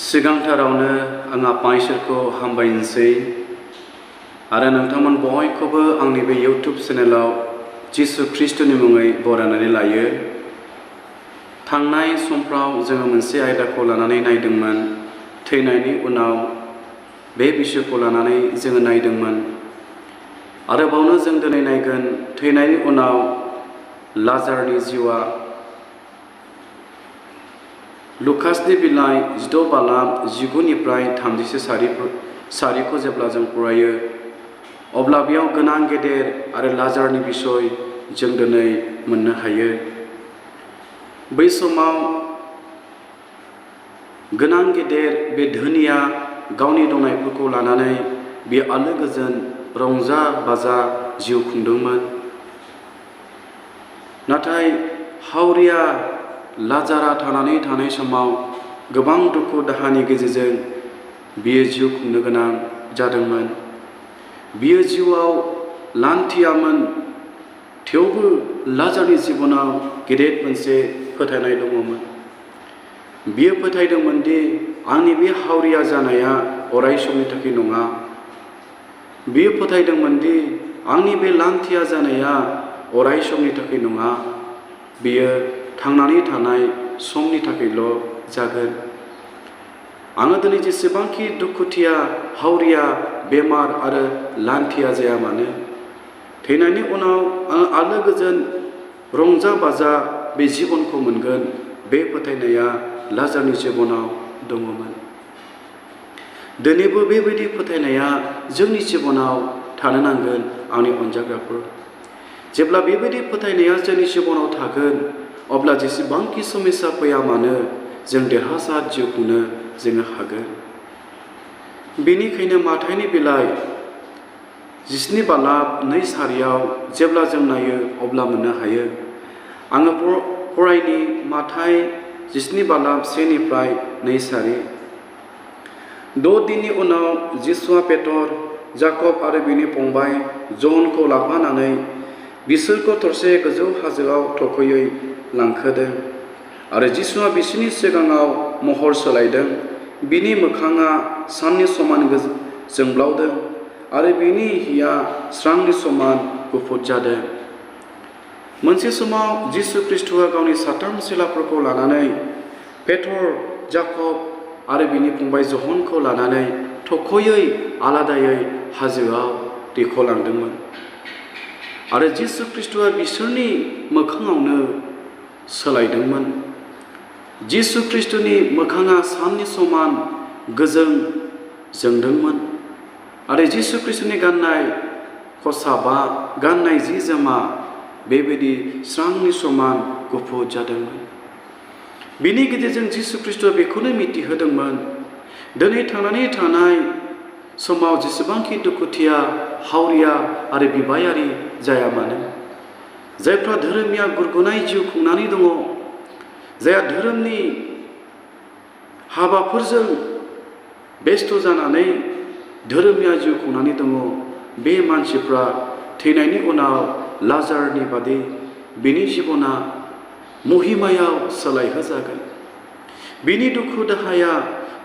सिगांथारावनो आं आफा इसोरखौ हामबायनोसै आरो नोंथांमोन बयखौबो आंनि बे इउट्युब चेनेलाव जिसु ख्रीष्टनि मुङै बरायनानै लायो। थांनाय समफ्राव जोङो मोनसे आयदाखौ लानानै नायदोंमोन, थैनायनि उनाव। बे बिषयखौ लानानै जोङो नायदोंमोन। आरोबावनो जों दिनै नायगोन थैनायनि उनाव लाजारनि जिउआ। लुकासनि बिलाइ 16 बालाब 19निफ्राय 30 सारिखौ जेब्ला जों फरायो अब्ला बेयाव गोनां गेदेर आरो लाजारनि बिसय जों दिनै मोननो हायो। बै समाव गोनां गेदेर बे धोनिया गावनि दंनायफोरखौ लानानै बे आलो गोजोन रंजा बाजा जिउ खुंदोंमोन। नाथाय हावरिया लाजारा थांनानै थानाय समाव गोबां दुखु दाहानि गेजेरजों बियो जिउ खुंनो गोनां जादोंमोन। बियो जिउआव लान्थियामोन, थेवबो लाजारनि जिबनाव गेदेर मोनसे फोथायनाय दङमोन। बियो फोथायदोंमोन दि आंनि बे हावरिया जानाया अराय समनि थाखाय नङा। बियो फोथायदोंमोन दि आंनि बे लान्थिया जानाया अराय समनि थाखाय नङा, बियो थांनानै थानाय समनि थाखायल' जागोन। आङो दिनै जेसेबांखि दुखुथिया हावरिया बेमार आरो लान्थिया जाया मानो, थैनायनि उनाव आङो आलो गोजोन रंजा बाजा बे जिबनखौ मोनगोन, बे फोथायनाया लाजारनि जिबनाव दङमोन। दिनैबो बेबायदि फोथायनाया जोंनि जिबनाव थानो नांगोन आंनि अनजाग्राफोर। जेब्ला बेबायदि फोथायनाया जोंनि जिबनाव थागोन अब्ला जेसेबांखि समस्या फैया मानो जों देरहासार जिउ खुंनो जोङो हागोन। बेनिखायनो माथाइनि बिलाइ 17 बालाब 2 सारियाव जेब्ला जों नायो अब्ला मोननो हायो। आङो फरायनि माथाइ 17 बालाब 1निफ्राय 2 सारि। 6 दिननि उनाव जिसुआ पेटर, जाकब आरो बिनि फंबाय ज'नखौ लाफानानै बिसोरखौ थरसे गोजौ हाजोआव थख'यै लांखोदों। आरो जिसुआ बिसोरनि सिगाङाव महर सोलायदों। बिनि मोखाङा साननि समान जोंब्लावदों आरो बिनि हिया स्रांनि समान गुफुर जादों। मोनसे समाव जिसु ख्रीष्टआ गावनि 3 चेलाफोरखौ लानानै पेटर, जाकब आरो बिनि फंबाय ज'नखौ लानानै थख'यै आलादायै हाजोआव दैखोलांदोंमोन। आरो जिसु ख्रीष्टआ बिसोरनि मोखाङावनो सोलायदोंमोन। जिसु ख्रीष्टनि मोखाङा साननि समान गोजों जोंदोंमोन आरो जिसु ख्रीष्टनि गाननाय खसाबा, गाननाय जि जोमा बेबायदि स्रांनि समान गुफुर जादोंमोन। बिनि गेजेरजों जिसु ख्रीष्टआ बेखौनो मिथिहोदोंमोन, दिनै थांनानै थानाय समाव जेसेबांखि दुखुथिया हावरिया आरो बिबायारि जाया मानो, जायफ्रा धोरोमनिया गुरगुनाय जिउ खुंनानै दङ, जायहा धोरोमनि हाबाफोरजों बेस्थ' जानानै धोरोमनिया जिउ खुंनानै दङ, बे मानसिफ्रा थैनायनि उनाव लाजारनि बादि बिनि जिबना महिमायाव सोलायहोजागोन। बिनि दुखु दाहाया,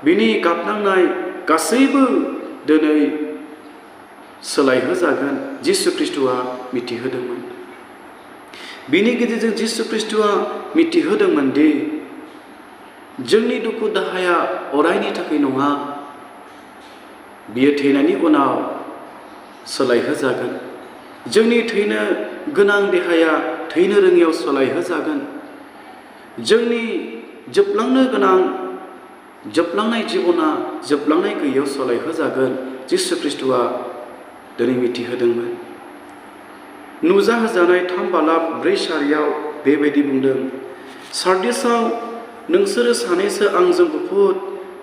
बिनि गाबनांनाय गासैबो दिनै सोलायहोजागोन जिसु ख्रीष्टआ मिथिहोदोंमोन। बिनि गेजेरजों जिसु ख्रीष्टआ मिथिहोदोंमोन दि जोंनि दुखु दाहाया अरायनि थाखाय नङा, बियो थैनायनि उनाव सोलायहोजागोन। जोंनि थैनो गोनां देहाया थैनो रोङियाव सोलायहोजागोन। जोंनि जोबलांनो गोनां जोबलांनाय जिबना जोबलांनाय गैयैयाव सोलायहोजागोन जिसु ख्रीष्टआ दिनै मिथिहोदोंमोन। नुजाहोजानाय 3 बालाब 4 सारियाव बेबायदि बुंदों, सार्डिसआव नोंसोरो सानैसो आंजों गुफुर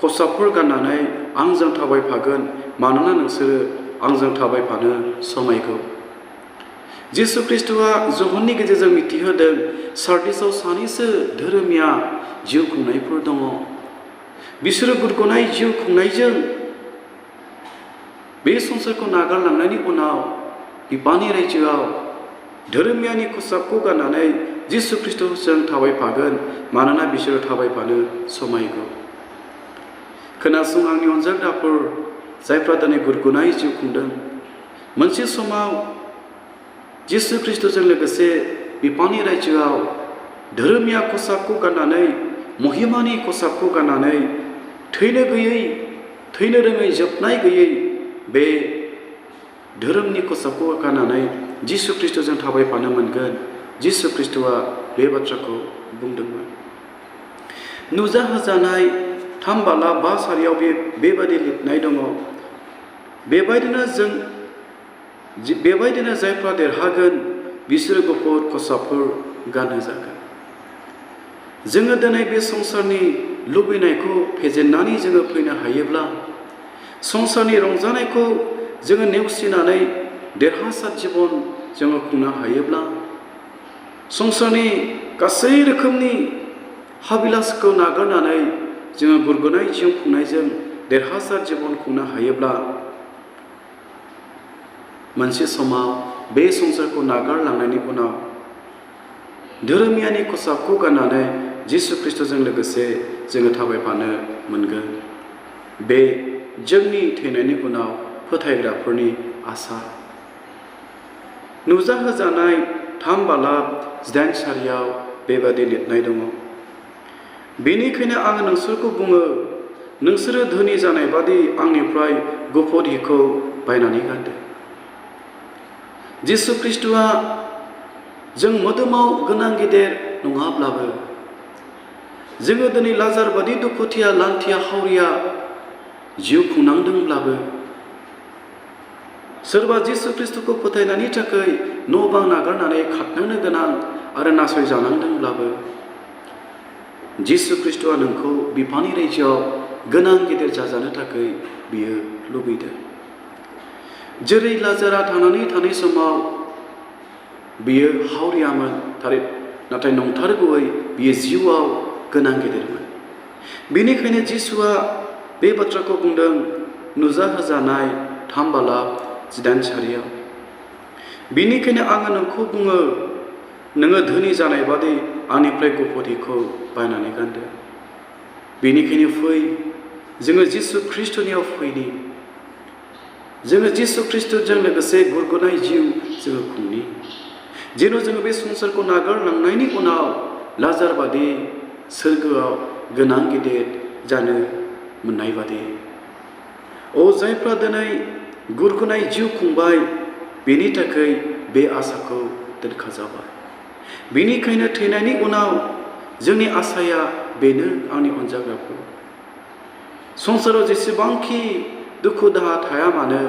खसाबफोर गाननानै आंजों थाबायफागोन, मानोना नोंसोरो आंजों थाबायफानो समायगौ। जिसु ख्रीष्टआ ज'हननि गेजेरजों मिथिहोदों, सार्डिसआव सानैसो धोरोमिया जिउ खुंनायफोर दङ। बिसोरो गुरगुनाय जिउ खुंनायजों बे संसारखौ नागारलांनायनि उनाव बिफानि रायजोआव धोरोमियानि खसाबखौ गाननानै जिसु ख्रीष्टजों थाबायफागोन, मानोना बिसोरो थाबायफानो समायगौ। खोनासं आंनि अनजाग्राफोर जायफ्रा दिनै गुरगुनाय जिउ खुंदों। मोनसे समाव जिसु ख्रिस्ट'जों लोगोसे बिफानि रायजोआव धोरोमिया खसाबखौ गाननानै, महिमानि खसाबखौ गाननानै, थैनो गैयै, थैनो रोङै, जोबनाय गैयै बे धोरोमनि खसाबखौ गाननानै जिसु ख्रिस्ट'जों थाबायफानो मोनगोन। जिसु ख्रिस्ट'आ बे बाथ्राखौ बुंदोंमोन। नुजाहोजानाय 3 बाला 5 सारियाव बेबादि लिरनाय दङ। बेबायदिनो जायफ्रा देरहागोन बिसोरो गुफुर खसाबफोर गानहोजागोन। जोङो दिनै बे संसारनि लुबैनायखौ फेजेननानै जोङो फैनो हायोब्ला, संसारनि रंजानायखौ जोङो नेवसिनानै देरहासार जिबन जोङो खुंनो हायोब्ला, संसारनि गासै रोखोमनि हाबिलासखौ नागारनानै जोङो गुरगुनाय जिउ खुंनायजों देरहासार जिबन खुंनो हायोब्ला, मोनसे समाव बे संसारखौ नागारलांनायनि उनाव धोरोमियानि खसाबखौ गाननानै जिसु ख्रिस्ट'जों लोगोसे जोङो थाबायफानो मोनगोन। बे जोंनि थैनायनि उनाव फोथायग्राफोरनि आसा। नुजाहोजानाय 3 बाला 8 सारियाव बेबादि लिरनाय दङ। बेनिखायनो आं नोंसोरखौ बुङो, नोंसोरो धोनि जानाय बादि आंनिफ्राय गुफुर हिखौ बायनानै गानदो। जिसु ख्रिस्ट'आ जों मोदोमाव गोनां गेदेर नङाब्लाबो, जोङो दिनै लाजार बादि दुखुथिया, लांथिया, हावरिया जिउ खुंनांदोंब्लाबो, सोरबा जिसु ख्रिस्ट'खौ फोथायनायनि थाखाय न' बां नागारनानै खारनांनो गोनां आरो नासयजानांदोंब्लाबो, जिसु ख्रिस्ट'आ नोंखौ बिफानि रायजोआव गोनां गेदेर जाजानो थाखाय बियो लुबैदों। जेरै लाजारा थांनानै थानाय समाव बियो हावरियामोन, नाथाय नंथारगौयै बियो जिउआव गोनां गेदेरमोन। बेनिखायनो जिसुआ बे बाथ्राखौ बुंदों नुजाहोजानाय 3 बाला 8 सारियाव। बेनिखायनो आङो नोंखौ बुङो, नोङो धोनि जानाय बादि आंनिफ्राय गुफुर हिखौ बायनानै गानदो। बेनिखायनो फै, जोङो जिसु ख्रिस्ट'नियाव फैनि। जोङो जिसु ख्रिस्ट'जों लोगोसे गुरगुनाय जिउ जोङो खुंनि। जेन' जोङो बे संसारखौ नागारलांनायनि उनाव लाजार बादि सोरगोआव गोनां गेदेर जानो मोननाय बादि। जायफ्रा दिनै गुरगुनाय जिउ खुंबाय, बेनि थाखाय बे आसाखौ दोनखाजाबाय। बेनिखायनो थैनायनि उनाव जोंनि आसाया बेनो आंनि अनजाग्राफोर। संसाराव जेसेबांखि दुखु दाहा थाया मानो,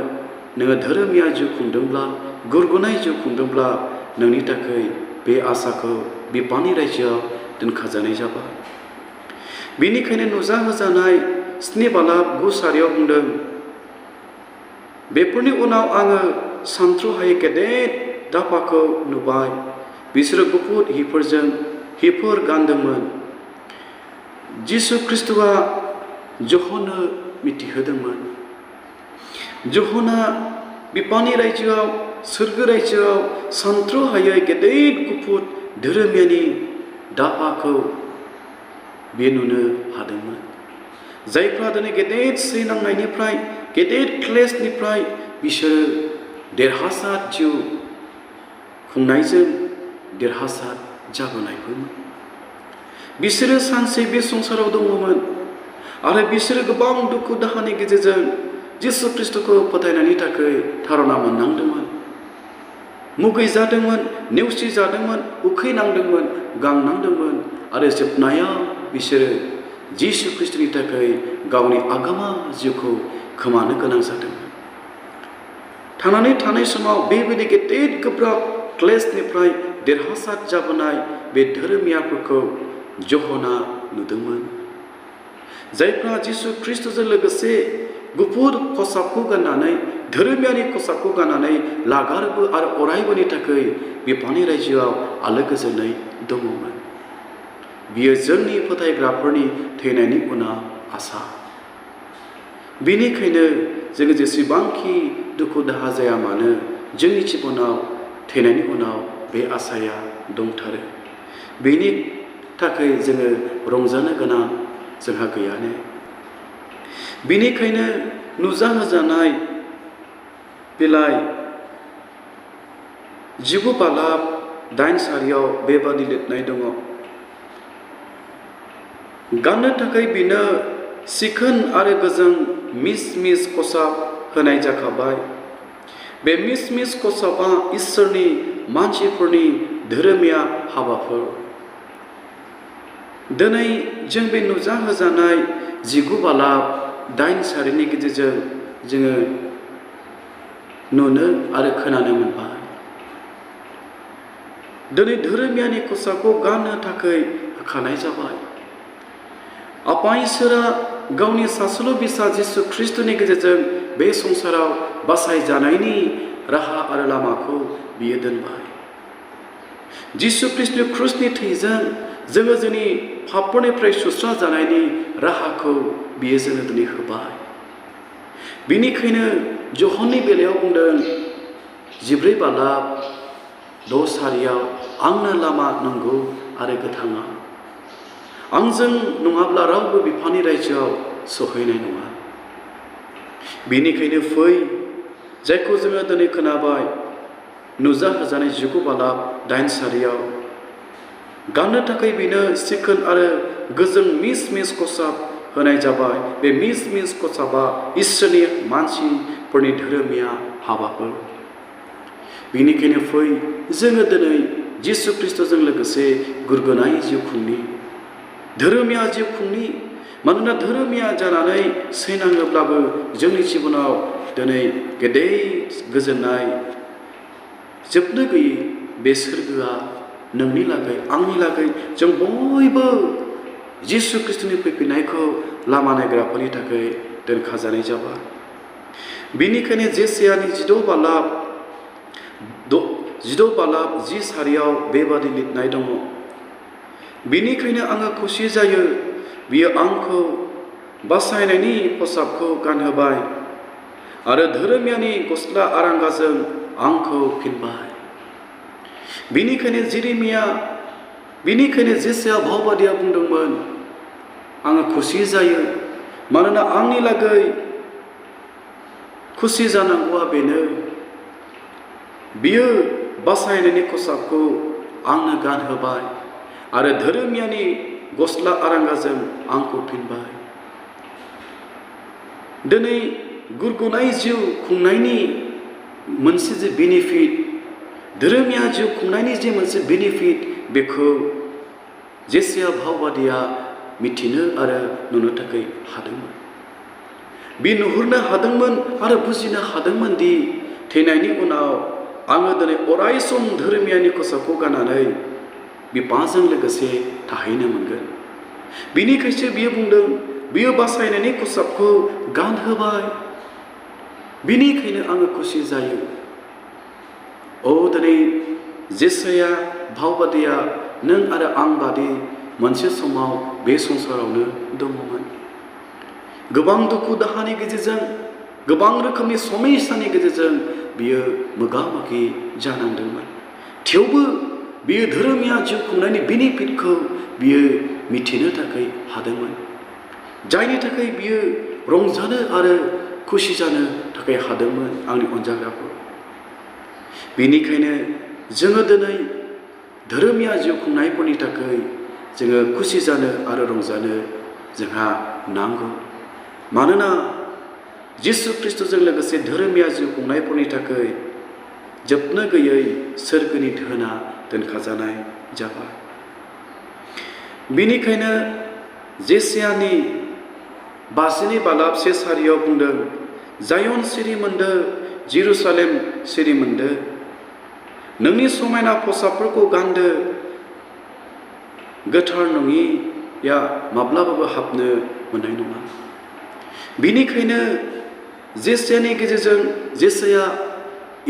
नोङो धोरोमिया जिउ खुंदोंब्ला, गुरगुनाय जिउ खुंदोंब्ला, नोंनि थाखाय बे आसाखौ बिफानि रायजोआव दोनखाजानाय जाबाय। बेनिखायनो नुजाहोजानाय 7 बाला 9 सारियाव बुंदों, बेफोरनि उनाव आङो सानथ्र'हायै गेदेर दाफाखौ नुबाय। बिसोरो गुफुर हिफोर गानदोंमोन। जिसु ख्रिस्ट'आ ज'हननो मिथिहोदोंमोन। ज'हना बिफानि रायजोआव, सोरगो रायजोआव सानथ्र'हायै गेदेर गुफुर धोरोमियानि दाफाखौ बे नुनो हादोंमोन। जायफ्रा दिनै गेदेर सैनांनायनिफ्राय, गेदेर क्लेशनिफ्राय बिसोरो देरहासार जिउ खुंनायजों देरहासार जाबोनायफोरमोन। बिसोरो सानसे बे संसाराव दङमोन आरो बिसोरो गोबां दुखु दाहानि गेजेरजों जिसु ख्रिस्ट'खौ फोथायनायनि थाखाय थारना मोननांदोंमोन, मुगैजादोंमोन, नेवसिजादोंमोन, उखैनांदोंमोन, गांनांदोंमोन आरो जोबनायाव बिसोरो जिसु ख्रिस्ट'नि थाखाय गावनि आगोमा जिउखौ खोमानो गोनां जादोंमोन। थांनानै थानाय समाव बेबायदि गेदेर गोब्राब क्लेशनिफ्राय देरहासार जाबोनाय बे धोरोमियाफोरखौ ज'हना नुदोंमोन। जायफ्रा जिसु ख्रिस्ट'जों लोगोसे गुफुर खसाबखौ गाननानै, धोरोमियारि खसाबखौ गाननानै लागारबो आरो अरायबोनि थाखाय बिफानि रायजोआव आलो गोजोनै दङमोन। बियो जोंनि फोथायग्राफोरनि थैनायनि उनाव आसा। बेनिखायनो जोङो जेसेबांखि दुखु दाहा जाया मानो, जोंनि जिबनाव थैनायनि उनाव बे आसाया दंथारो। बेनि थाखाय जोङो रंजानो गोनां जोंहा गैयानो। बेनिखायनो नुजाहोजानाय बिलाइ 19 बालाब 8 सारियाव बेबादि लिरनाय दङ। गाननो थाखाय बिनो सिखोन आरो गोजों मिस मिस खसाब होनाय जाखाबाय। बे मिस मिस खसाबा इसोरनि मानसिफोरनि धोरोमिया हाबाफोर। दिनै जों बे नुजाहोजानाय 19 बालाब 8 सारिनि गेजेरजों जोङो नुनो आरो खोनानो मोनबाय। दिनै धोरोमियानि खसाबखौ गाननो थाखाय होखानाय जाबाय। आफा इसोरा गावनि सासेल' बिसा जिसु ख्रिस्ट'नि गेजेरजों बे संसाराव बासायजानायनि राहा आरो लामाखौ बियो दोनबाय। जिसु ख्रिस्ट'नि क्रुसनि थैजों जोङो जोंनि पापफोरनिफ्राय सुस्रा जानायनि राहाखौ बियो जोंनो दिनै होबाय। बेनिखायनो जहननि बेलायाव बुंदों 14 बालाब 6 सारियाव आंनो लामा नंगौ आरो गोथाङा। आंजों नङाब्ला रावबो बिफानि रायजोआव सहैनाय नङा। बेनिखायनो फै, जायखौ जोङो दिनै खोनाबाय नुजाहोजानाय 19 बालाब 8 सारियाव गाननो थाखाय बेनो सिखोन आरो गोजों मिस मिस खसाब होनाय जाबाय। बे मिस मिस खसाबा इसोरनि मानसिफोरनि धोरोमिया हाबाफोर। बेनिखायनो फै, जोङो दिनै जिसु ख्रिस्ट'जों लोगोसे गुरगोनाय जिउ खुंनि, धोरोमिया जिउ खुंनि। मानोना धोरोमिया जानानै सैनाङोब्लाबो जोंनि जिबनाव दिनै गेदेर गोजोननाय जोबनो गैयै बे सोरगोआ नोंनि लागै आंनि लागै जों बयबो जिसु ख्रिस्ट'नि फैफिननायखौ लामा नायग्राफोरनि थाखाय दोनखाजानाय जाबाय। बेनिखायनो जेसायानि 16 बालाब 10 सारियाव बेबादि लिरनाय दङ। बेनिखायनो आङो खुसि जायो, बियो आंखौ बासायनायनि खसाबखौ गानहोबाय आरो धोरोमियानि गस्ला आरांगाजों आंखौ फिनबाय। बेनिखायनो जेसाया भावबादिया बुंदोंमोन, आङो खुसि जायो, मानोना आंनि लागै खुसि जानांगौआ बेनो, बियो बासायनायनि खसाबखौ आंनो गानहोबाय आरो धोरोमियानि गस्ला आरांगाजों आंखौ फिनबाय। दिनै गुरगुनाय जिउ खुंनायनि मोनसे जे बेनिफिट, धोरोमिया जिउ खुंनायनि जे मोनसे बेनिफिट, बेखौ जेसाया भावबादिया मिथिनो आरो नुनो थाखाय हादोंमोन। बे नुहुरनो हादोंमोन आरो बुजिनो हादोंमोन दि थैनायनि उनाव आङो दिनै अराय सम धोरोमियानि खसाबखौ गाननानै बिफाजों लोगोसे थाहैनो मोनगोन। बिनिखायसो बियो बुंदों, बियो बासायनायनि खसाबखौ गानहोबाय, बिनिखायनो आङो खुसि जायो। दिनै जेसाया भावबादिया नों आरो आं बादि मोनसे समाव बे संसारावनो दङमोन। गोबां दुखु दाहानि गेजेरजों, गोबां रोखोमनि समयसानि गेजेरजों बियो मोगा मोगि जानांदोंमोन। थेवबो बियो धोरोमिया जिउ खुंनायनि बेनिफिटखौ बियो मिथिनो थाखाय हादोंमोन, जायनि थाखाय बियो रंजानो आरो खुसि जानो थाखाय हादोंमोन। आंनि अनजाग्राफोर, बेनिखायनो जोङो दिनै धोरोमिया जिउ खुंनायफोरनि थाखाय जोङो खुसि जानो आरो रंजानो जोंहा नांगौ। मानोना जिसु ख्रिस्ट'जों लोगोसे धोरोमिया जिउ खुंनायफोरनि थाखाय जोबनो गैयै सोरगोनि धोना दोनखाजानाय जाबाय। बेनिखायनो जेसायानि 52 बालाब 1 सारियाव बुंदों, जायन सिरि मोनदो, जेरुसालेम सिरि मोनदो, नोंनि समायना खसाबफोरखौ गानदो, गोथार नङिया माब्लाबाबो हाबनो मोननाय नङा। बेनिखायनो जेसायानि गेजेरजों जेसाया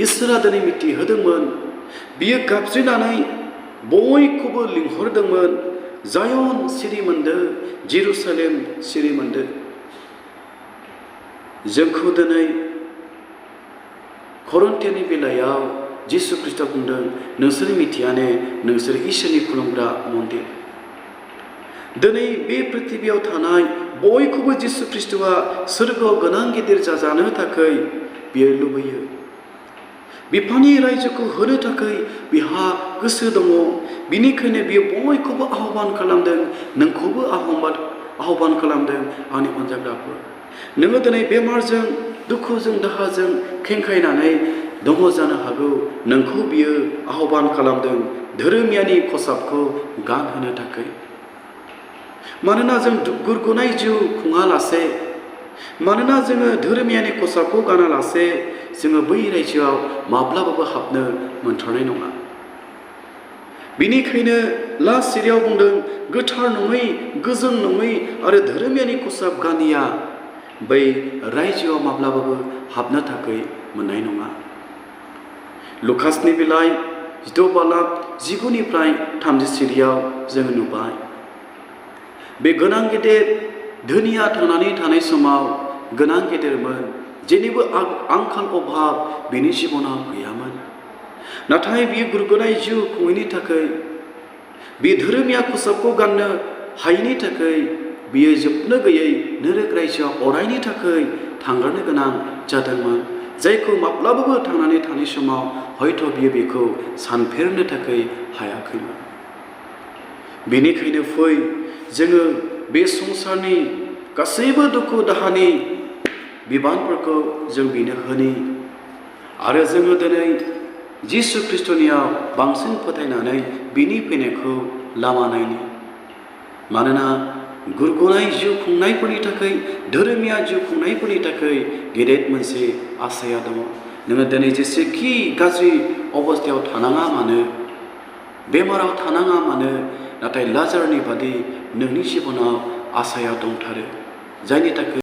इसोरा दिनै मिथिहोदोंमोन, बियो गाबज्रिनानै बयखौबो लिंहरदोंमोन, जायन सिरि मोनदो, जेरुसालेम सिरि मोनदो। जोंखौ दिनै करन्थियानि बेलायाव जिसु ख्रिस्टआ बुंदों, नोंसोर मिथियाने नोंसोर इसोरनि खुलुमग्रा मन्दिर। दिनै बे पृथिबियाव थानाय बयखौबो जिसु ख्रिस्ट'आ सोरगोआव गोनां गिदिर जाजानो थाखाय बियो लुबैयो। बिफानि रायजोखौ होनो थाखाय बिहा गोसो दङ। बिनिखायनो बियो बयखौबो आह्वान खालामदों, नोंखौबो आह्वान खालामदों आंनि अनजाग्राफोर। नोङो दिनै बेमारजों, दुखुजों, दाहाजों खेंखायनानै दङ जानो हागौ। नोंखौ बियो आह्वान खालामदों धोरोमियानि खसाबखौ गानहोनो थाखाय। मानोना जों गुरगुनाय जिउ खुङालासे, मानोना जोङो धोरोमियानि खसाबखौ गानालासे जोङो बै रायजोआव माब्लाबाबो हाबनो मोनथारनाय नङा। बिनिखायनो लासिरियाव बुंदों, गोथार नङै, गोजों नङै आरो धोरोमियानि खसाब गानिया बै रायजोआव माब्लाबाबो हाबनो थाखाय मोननाय नङा। लुकासनि बिलाइ 6:19-30 जोङो नुबाय। बे गोनां गेदेर धोनिया थांनानै थानाय समाव गोनां गेदेरमोन, जेनिबो आंखाल अभाब बिनि जिबनाव गैयामोन। नाथाय बियो गुरगुनाय जिउ खुङैनि थाखाय, बे धोरोमिया खसाबखौ गाननो हायैनि थाखाय बियो जोबनो गैयै नोरोग रायजोआव अरायनि थाखाय थांगारनो गोनां जादोंमोन, जायखौ माब्लाबाबो थांनानै थानाय समाव हयथ' बियो बेखौ सानफेरनो थाखाय हायाखैमोन। बेनिखायनो फै जोङो बे संसारनि गासैबो दुखु दाहानि बिबानफोरखौ जों बिनो होनि आरो जोङो दिनै जिसु ख्रिस्ट'नियाव बांसिन फोथायनानै बिनि फैनायखौ लामा नायनि। मानोना गुरगुनाय जिउ खुंनायफोरनि थाखाय, धोरोमिया जिउ खुंनायफोरनि थाखाय गेदेर मोनसे आसाया दङ। नोङो दिनै जेसेखि गाज्रि अबस्थायाव थानाङा मानो, बेमाराव थानाङा मानो, नाथाय लाजारनि बादि नोंनि जिबनाव आसाया दंथारो, जायनि थाखाय